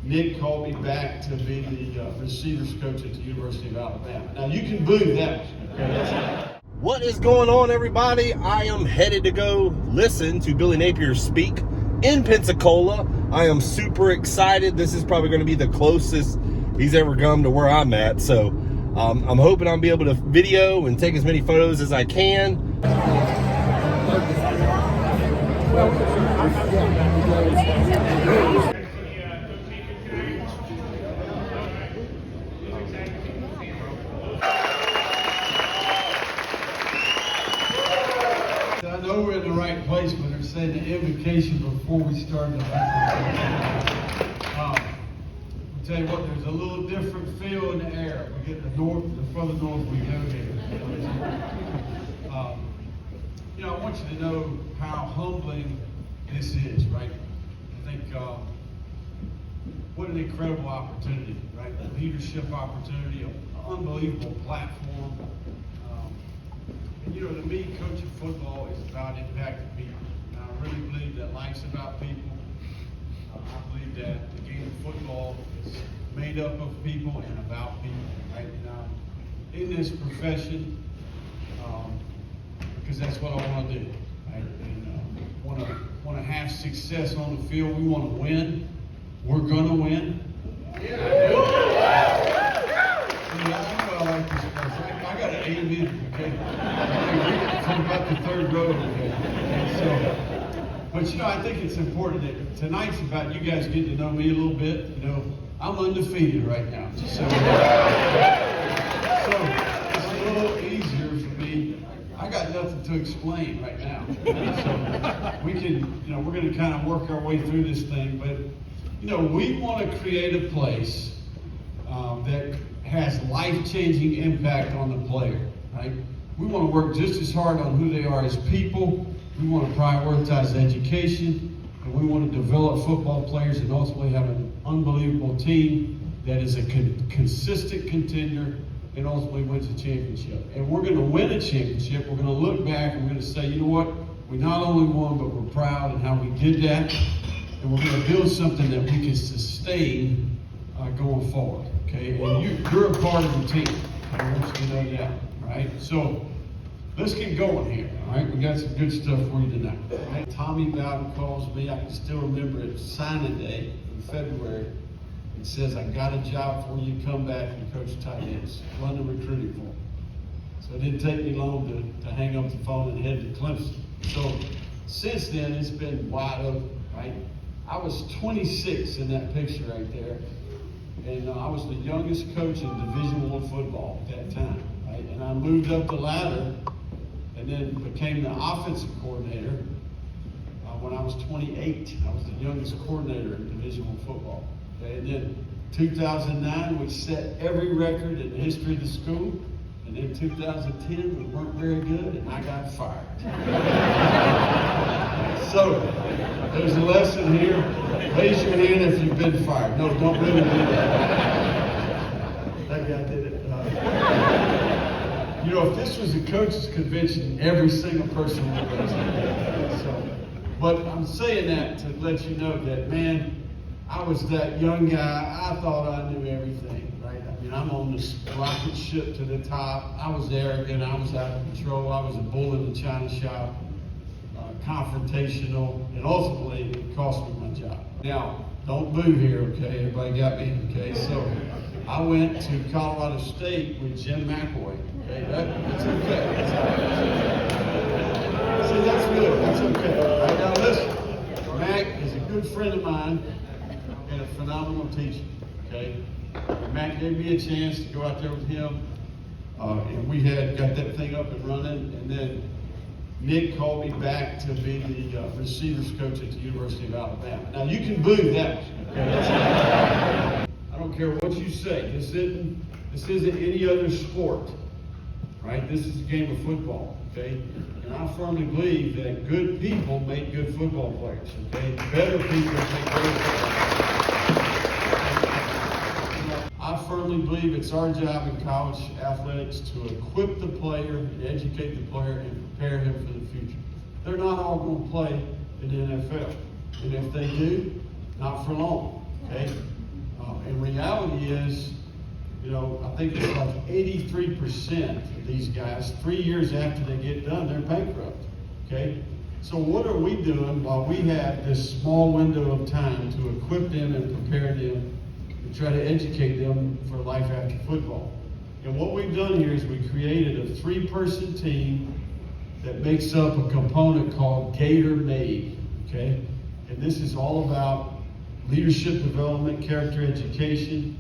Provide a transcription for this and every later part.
Nick called me back to be the receivers coach at the University of Alabama. Now you can boo that one. What is going on, everybody? I am headed to go listen to Billy Napier speak in Pensacola. I am super excited. This is probably going to be the closest he's ever come to where I'm at. So I'm hoping I'll be able to video and take as many photos as I can. I know we're in the right place, but they're saying the invocation before we start the I'll tell you what, there's a little different feel in the air. We get the further north we go here. I want you to know how humbling this is, right? I think what an incredible opportunity, right? A leadership opportunity, an unbelievable platform. And to me, coaching football is about impacting people. And I really believe that life's about people. I believe that the game of football is made up of people and about people, right? And in this profession, because that's what I want to do, right? And want to have success on the field. We want to win. We're gonna win. Yeah. I like this place. I got an A-minute, okay? From about the third row today. So, but I think it's important that tonight's about you guys getting to know me a little bit. I'm undefeated right now. So it's a little easier for me. I got nothing to explain right now. So we can, we're going to kind of work our way through this thing. But, we want to create a place that has life-changing impact on the player, right? We want to work just as hard on who they are as people. We want to prioritize education, and we want to develop football players and ultimately have an unbelievable team that is a consistent contender and ultimately wins a championship. And we're going to win a championship. We're going to look back and we're going to say, you know what? We not only won, but we're proud of how we did that. And we're going to build something that we can sustain going forward. Okay? And you're a part of the team. I want you to know that. Right? So let's get going here. All right? We got some good stuff for you tonight. All right? Tommy Bowden calls me. I can still remember it. Signing day in February. It says, I got a job for you, come back and coach tight ends. Run the recruiting for me. So it didn't take me long to hang up the phone and head to Clemson. So since then, it's been wide open, right? I was 26 in that picture right there. And I was the youngest coach in Division I football at that time, right? And I moved up the ladder and then became the offensive coordinator when I was 28. I was the youngest coordinator in Division I football. Okay, and then 2009, we set every record in the history of the school. And then 2010, we weren't very good, and I got fired. So, there's a lesson here. Raise your hand if you've been fired. No, don't really do that. That guy did it. If this was a coach's convention, every single person would raise their hand. So, but I'm saying that to let you know that, man, I was that young guy. I thought I knew everything, right? I mean, I'm on this rocket ship to the top. I was arrogant. I was out of control. I was a bull in the china shop, confrontational, and ultimately it cost me my job. Now, don't boo here, okay? Everybody got me, okay? So I went to Colorado State with Jim McElwain, okay? That's okay. See, that's good. That's okay. All right, now listen, Mac is a good friend of mine and a phenomenal teacher, okay? Matt gave me a chance to go out there with him, and we had got that thing up and running, and then Nick called me back to be the receivers coach at the University of Alabama. Now you can boo that one, okay? I don't care what you say. This isn't any other sport, right? This is a game of football, okay? And I firmly believe that good people make good football players, okay? Better people make great players. I firmly believe it's our job in college athletics to equip the player and educate the player and prepare him for the future. They're not all going to play in the NFL. And if they do, not for long, okay? reality is, I think it's like 83% of these guys, 3 years after they get done, they're bankrupt, okay? So what are we doing while we have this small window of time to equip them and prepare them and try to educate them for life after football? And what we've done here is we created a 3-person team that makes up a component called Gator Made, okay? And this is all about leadership development, character education.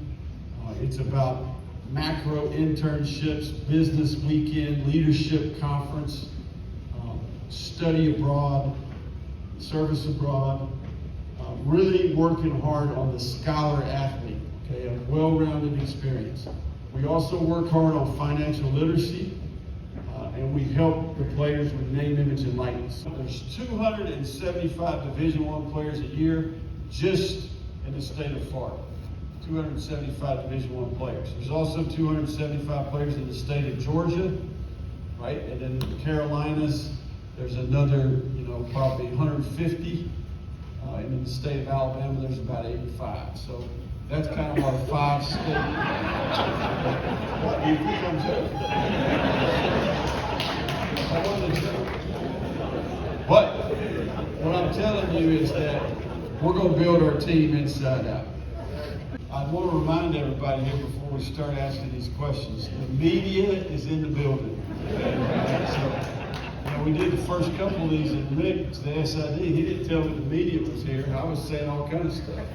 It's about macro internships, business weekend, leadership conference, study abroad, service abroad, really working hard on the scholar athlete, okay, a well-rounded experience. We also work hard on financial literacy, and we help the players with name, image, and likeness. There's 275 Division I players a year just in the state of Florida. 275 Division I players. There's also 275 players in the state of Georgia, right? And then the Carolinas, there's another, probably 150. And in the state of Alabama, there's about 85. So that's kind of our 5-state. What do you think I'm joking? What I'm telling you is that we're going to build our team inside out. I want to remind everybody here before we start asking these questions, the media is in the building. So, we did the first couple of these, and Rick, the SID, he didn't tell me the media was here. I was saying all kinds of stuff.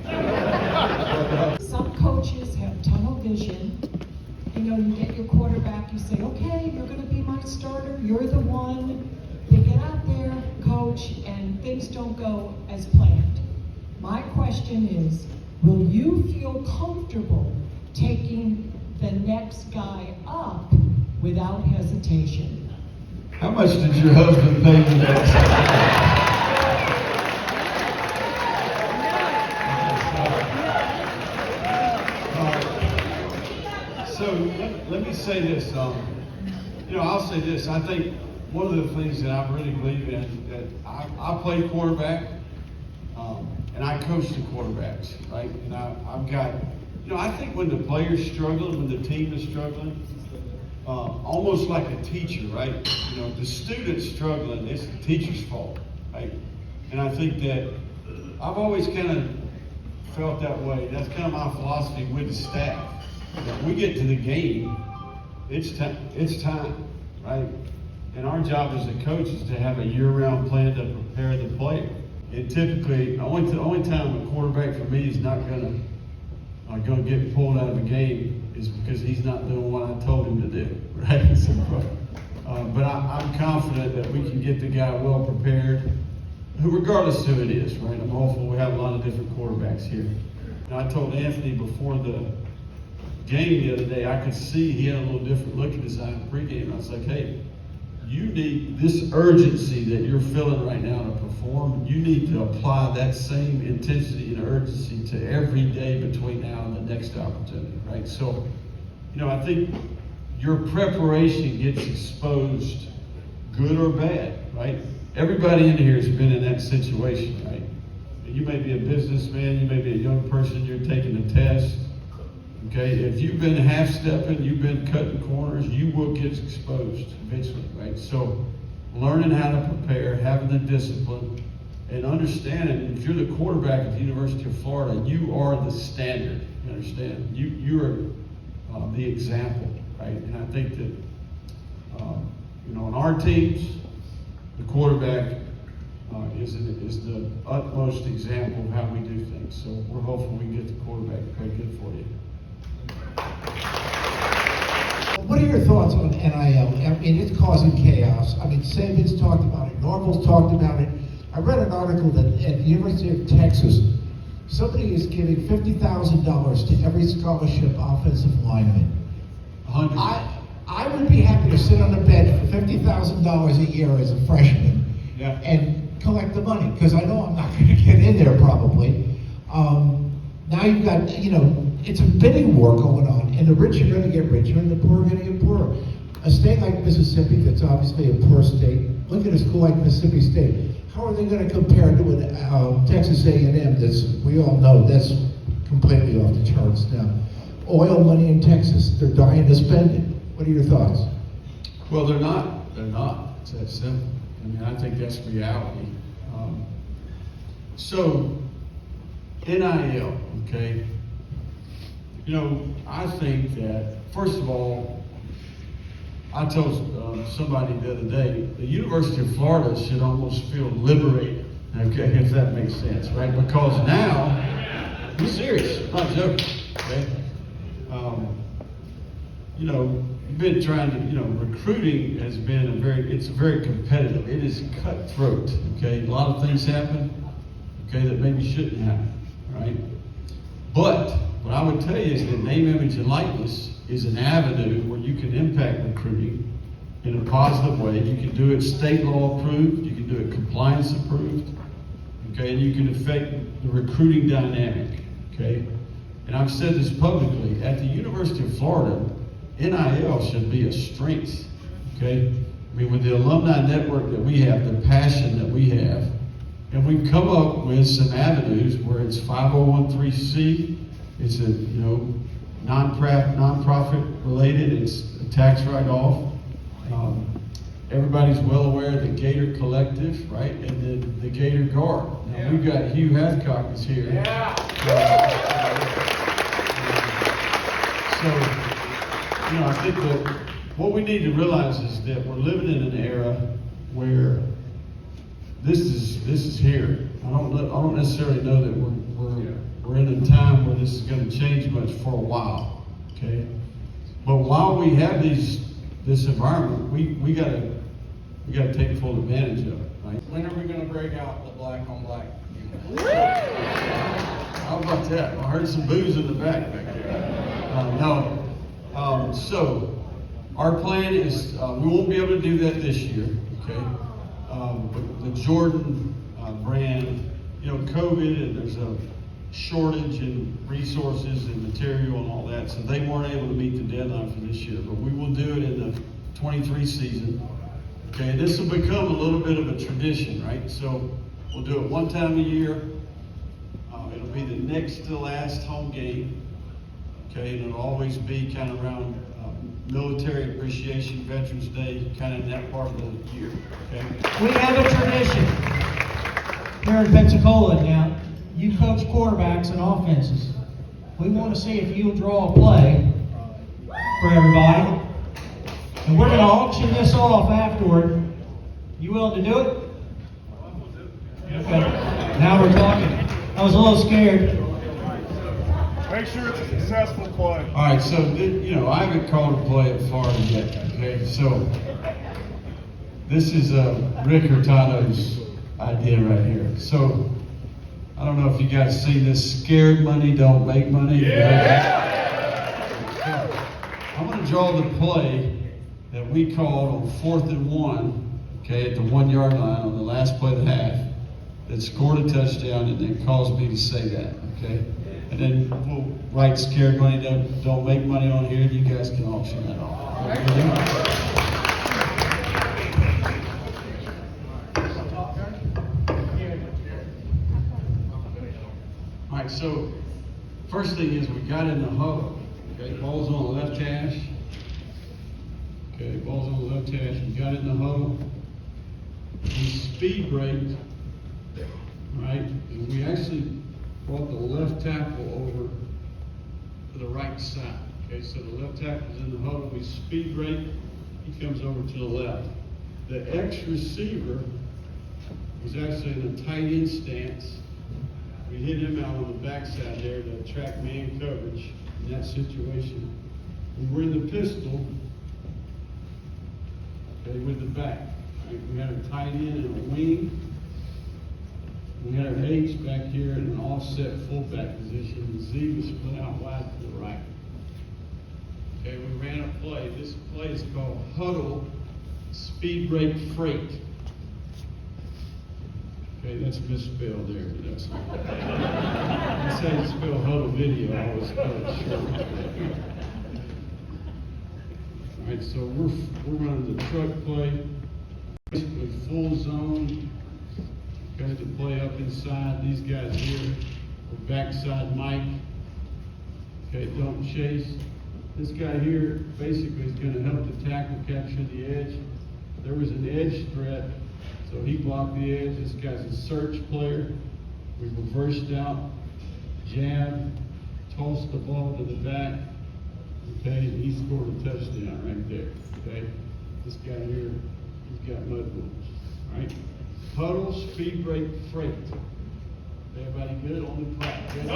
Some coaches have tunnel vision. You get your quarterback, you say, okay, you're going to be my starter, you're the one. They get out there, coach, and things don't go as planned. My question is, will you feel comfortable taking the next guy up without hesitation? How much did your husband pay you that? So let me say this. I'll say this. I think one of the things that I really believe in, that I play quarterback, and I coach the quarterbacks, right? And I've got, I think when the player's struggling, when the team is struggling, almost like a teacher, right? The student's struggling, it's the teacher's fault, right? And I think that I've always kind of felt that way. That's kind of my philosophy with the staff. When we get to the game, it's time, right? And our job as a coach is to have a year-round plan to prepare the player. And typically, the only time a quarterback for me is not gonna get pulled out of a game is because he's not doing what I told him to do, right? So, but I'm confident that we can get the guy well prepared, regardless who it is, right? I'm hopeful we have a lot of different quarterbacks here. I told Anthony before the game the other day, I could see he had a little different look in his eye in the pregame. I was like, hey, you need this urgency that you're feeling right now to perform. You need to apply that same intensity and urgency to every day between now and the next opportunity, right? So, I think your preparation gets exposed, good or bad, right? Everybody in here has been in that situation, right? You may be a businessman, you may be a young person, you're taking a test. Okay, if you've been half-stepping, you've been cutting corners, you will get exposed eventually, right? So learning how to prepare, having the discipline, and understanding if you're the quarterback at the University of Florida, you are the standard, you understand? You are the example, right? And I think that, on our teams, the quarterback is the utmost example of how we do things. So we're hopeful we can get the quarterback to play good for you. What are your thoughts on NIL? I mean, it's causing chaos. I mean, Saban's talked about it. Norval's talked about it. I read an article that at the University of Texas, somebody is giving $50,000 to every scholarship offensive lineman. I would be happy to sit on the bench for $50,000 a year as a freshman and collect the money, because I know I'm not going to get in there probably. Now you've got, it's a bidding war going on, and the rich are going to get richer and the poor are going to get poorer. A state like Mississippi, that's obviously a poor state, look at a school like Mississippi State. How are they going to compare to an Texas A&M that's, we all know, that's completely off the charts now. oil money in Texas. They're dying to spend it. What are your thoughts? Well, they're not. They're not. It's that simple. I mean, I think that's reality. So, NIL, okay? You know, I think that, first of all, I told somebody the other day, the University of Florida should almost feel liberated, okay, if that makes sense, right? Because now, I'm serious, I'm not joking, okay? You know, you've been trying to, you know, recruiting has been it's very competitive. It is cutthroat, okay? A lot of things happen, okay, that maybe shouldn't happen, right? But what I would tell you is that name, image, and likeness is an avenue where you can impact recruiting in a positive way. You can do it state law approved, you can do it compliance approved, okay, and you can affect the recruiting dynamic, okay? And I've said this publicly, at the University of Florida, NIL should be a strength, okay? I mean, with the alumni network that we have, the passion that we have, and we've come up with some avenues where it's 501(c)(3), it's a, you know, non-profit related, it's a tax write-off. Everybody's well aware of the Gator Collective, right? And then the Gator Guard. Now, we've got Hugh Hathcock is here. So, you know, I think that what we need to realize is that we're living in an era where this is here. I don't necessarily know that we're in a time where this is going to change much for a while, okay? But while we have this environment, we gotta take full advantage of it, right? When are we going to break out the black on black? How about that? I heard some boos in the back there. So our plan is we won't be able to do that this year, okay? But the Jordan brand, you know, COVID, and there's a shortage in resources and material and all that, so they weren't able to meet the deadline for this year. But we will do it in the 23 season. Okay, and this will become a little bit of a tradition, right? So we'll do it one time a year. It'll be the next to last home game. Okay, and it'll always be kind of around Military Appreciation, Veterans Day, kind of in that part of the year. Okay. We have a tradition here in Pensacola now. You coach quarterbacks and offenses. We want to see if you'll draw a play for everybody. And we're going to auction this off afterward. You willing to do it? Okay. Now we're talking. I was a little scared. Make sure it's a successful play. All right, so you know, I haven't called a play at Florida yet. Okay, so this is Rick Hurtado's idea right here. So I don't know if you guys see this. Scared money don't make money. Yeah. I'm going to draw the play that we called on 4th and 1, okay, at the 1 yard line on the last play of the half, that scored a touchdown and then caused me to say that, okay? And then we'll write scared money don't make money on here, and you guys can auction that off. All right, so first thing is we got in the huddle. Okay, ball's on the left hash. Okay, ball's on the left hash. We got in the huddle. We speed braked, right? And we actually brought the left tackle over to the right side. Okay, so the left tackle's in the huddle. We speed brake. He comes over to the left. The X receiver was actually in a tight end stance. We hit him out on the backside there to attract man coverage in that situation. We were in the pistol, okay, with the back. Right? We had a tight end and a wing. We had our H back here in an offset fullback position. The Z was split out wide to the right. Okay, we ran a play. This play is called huddle speed brake freight. Okay, that's misspelled there. That's how you spell huddle video. I always spell it short. All right, so we're running the truck play, basically full zone. Okay, to play up inside. These guys here, we're backside Mike. Okay, don't chase. This guy here basically is gonna help the tackle capture the edge. There was an edge threat, so he blocked the edge. This guy's a search player. We reversed out, jab, tossed the ball to the back. Okay, and he scored a touchdown right there. Okay, this guy here, he's got mud wounds. All right, huddle, speed break, freight. Everybody good on the track? Good?